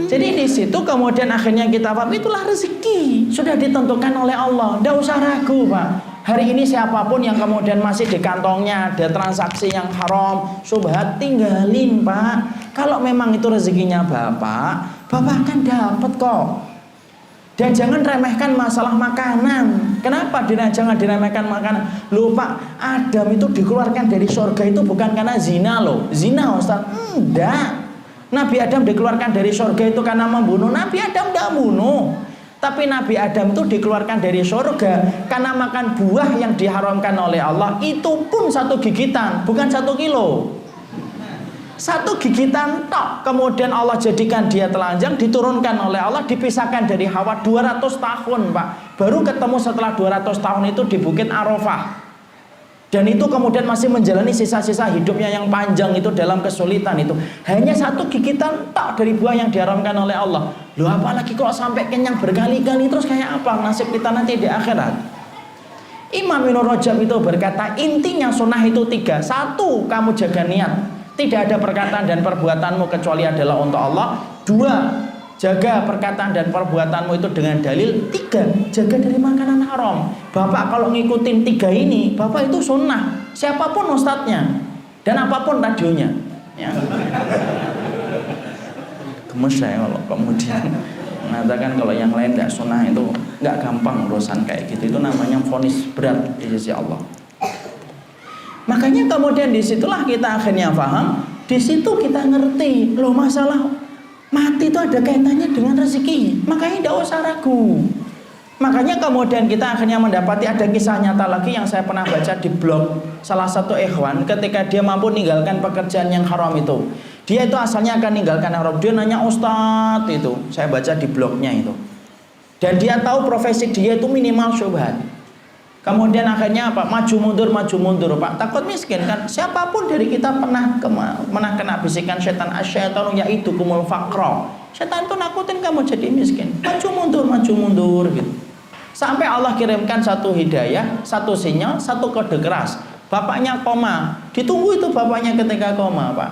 Jadi di situ kemudian akhirnya kita paham itulah rezeki sudah ditentukan oleh Allah. Tidak usah ragu, Pak. Hari ini siapapun yang kemudian masih di kantongnya ada transaksi yang haram, syubhat, tinggalin, Pak. Kalau memang itu rezekinya Bapak akan dapat kok. Dan jangan remehkan masalah makanan. Kenapa jangan diremehkan makanan? Loh Pak, Adam itu dikeluarkan dari surga itu bukan karena zina loh. Zina Ustaz? Enggak. Nabi Adam dikeluarkan dari surga itu karena membunuh. Nabi Adam tidak bunuh. Tapi Nabi Adam itu dikeluarkan dari surga karena makan buah yang diharamkan oleh Allah. Itu pun 1 gigitan, bukan 1 kilo. 1 gigitan tok. Kemudian Allah jadikan dia telanjang, diturunkan oleh Allah, dipisahkan dari Hawa 200 tahun, Pak. Baru ketemu setelah 200 tahun itu di Bukit Arafah. Dan itu kemudian masih menjalani sisa-sisa hidupnya yang panjang itu dalam kesulitan itu. Hanya 1 gigitan tok dari buah yang diharamkan oleh Allah. Loh apalagi kalau sampai kenyang berkali-kali terus kayak apa nasib kita nanti di akhirat? Imam Ibnu Rajab itu berkata intinya sunnah itu 3. 1, kamu jaga niat. Tidak ada perkataan dan perbuatanmu kecuali adalah untuk Allah. 2, jaga perkataan dan perbuatanmu itu dengan dalil. 3, jaga dari makanan haram. Bapak kalau ngikutin 3 ini, Bapak itu sunnah. Siapapun ustadznya dan apapun radionya. Ya. Gemes saya kalau kemudian mengatakan kalau yang lain tidak sunnah itu nggak gampang urusan kayak gitu. Itu namanya vonis berat di sisi Allah. Makanya kemudian disitulah kita akhirnya paham, disitu kita ngerti loh masalah mati itu ada kaitannya dengan rezeki. Makanya tidak usah ragu. Makanya kemudian kita akhirnya mendapati ada kisah nyata lagi yang saya pernah baca di blog salah satu ikhwan ketika dia mampu meninggalkan pekerjaan yang haram itu. Dia itu asalnya akan meninggalkan haram. Dia nanya ustadz itu, saya baca di blognya itu. Dan dia tahu profesi dia itu minimal syubhat. Kemudian akhirnya apa? Maju mundur Pak. Takut miskin kan? Siapapun dari kita pernah kena bisikan setan, asyaitanu ya'idukumul faqra. Setan itu nakutin kamu jadi miskin. Maju mundur gitu. Sampai Allah kirimkan 1 hidayah, 1 sinyal, 1 kode keras. Bapaknya koma. Ditunggu itu bapaknya ketika koma, Pak.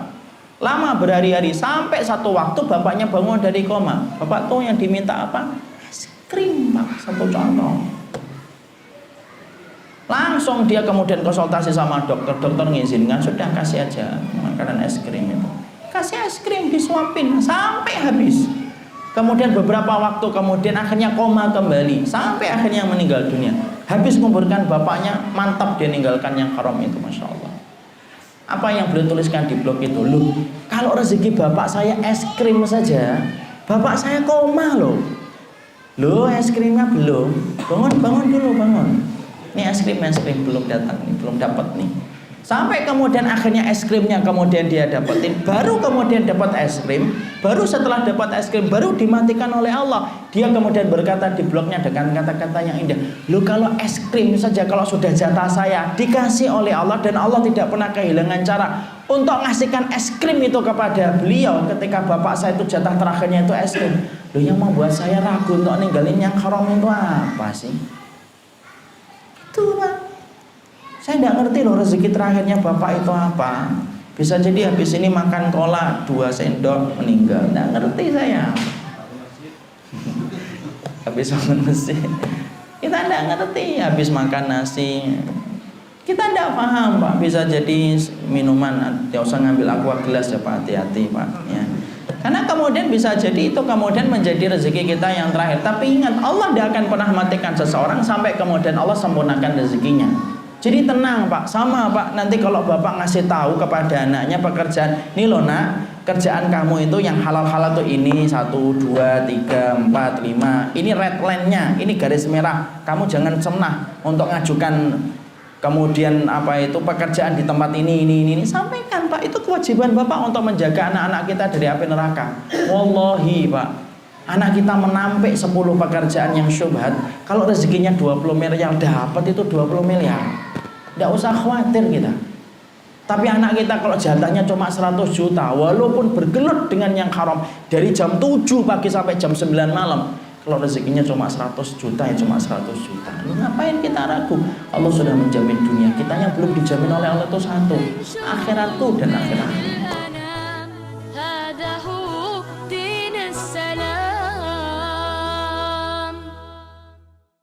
Lama berhari-hari sampai 1 waktu bapaknya bangun dari koma. Bapak tuh yang diminta apa? Es krim, Pak. 1 contoh. Langsung dia kemudian konsultasi sama dokter. Dokter ngizinkan, sudah kasih aja makanan es krim itu. Kasih es krim, disuapin sampai habis. Kemudian beberapa waktu kemudian akhirnya koma kembali sampai akhirnya meninggal dunia. Habis menguburkan bapaknya, mantap dia meninggalkan yang haram itu, Masya Allah. Apa yang beliau tuliskan di blog itu? Loh, kalau rezeki bapak saya es krim saja, bapak saya koma loh. Loh, es krimnya belum. Bangun dulu, bangun. Ini es krim belum datang nih, belum dapat nih. Sampai kemudian akhirnya es krimnya kemudian dia dapetin, baru kemudian dapat es krim, baru setelah dapat es krim baru dimatikan oleh Allah. Dia kemudian berkata di blognya dengan kata-kata yang indah, "Loh kalau es krim saja kalau sudah jatah saya dikasih oleh Allah dan Allah tidak pernah kehilangan cara untuk ngasihkan es krim itu kepada beliau ketika bapak saya itu jatah terakhirnya itu es krim. Loh yang membuat saya ragu untuk ninggalin yang haram itu apa sih?" Itu Pak, saya nggak ngerti loh rezeki terakhirnya bapak itu apa. Bisa jadi habis ini makan cola 2 sendok meninggal, nggak ngerti saya. Habis makan nasi kita nggak ngerti, habis makan nasi kita nggak paham Pak. Bisa jadi minuman, tidak usah ngambil aqua gelas ya Pak, hati-hati Pak ya. Karena kemudian bisa jadi itu kemudian menjadi rezeki kita yang terakhir. Tapi ingat, Allah tidak akan pernah matikan seseorang sampai kemudian Allah sempurnakan rezekinya. Jadi tenang Pak, sama Pak. Nanti kalau Bapak ngasih tahu kepada anaknya pekerjaan, nih loh nak, kerjaan kamu itu yang halal-halal tuh ini 1, 2, 3, 4, 5. Ini red line-nya, ini garis merah. Kamu jangan cenah untuk ngajukan kemudian apa itu pekerjaan di tempat ini. Sampaikan Pak, itu kewajiban Bapak untuk menjaga anak-anak kita dari api neraka. Wallahi Pak, anak kita menampik 10 pekerjaan yang syubhat, kalau rezekinya 20 miliar dapat itu 20 miliar. Tidak usah khawatir kita. Tapi anak kita kalau jatahnya cuma 100 juta, walaupun bergelut dengan yang haram dari jam 7 pagi sampai jam 9 malam, Kalau rezekinya cuma 100 juta ya cuma 100 juta. Lu ngapain kita ragu? Allah sudah menjamin dunia. Kita yang belum dijamin oleh Allah itu satu, akhiratku dan akhirat.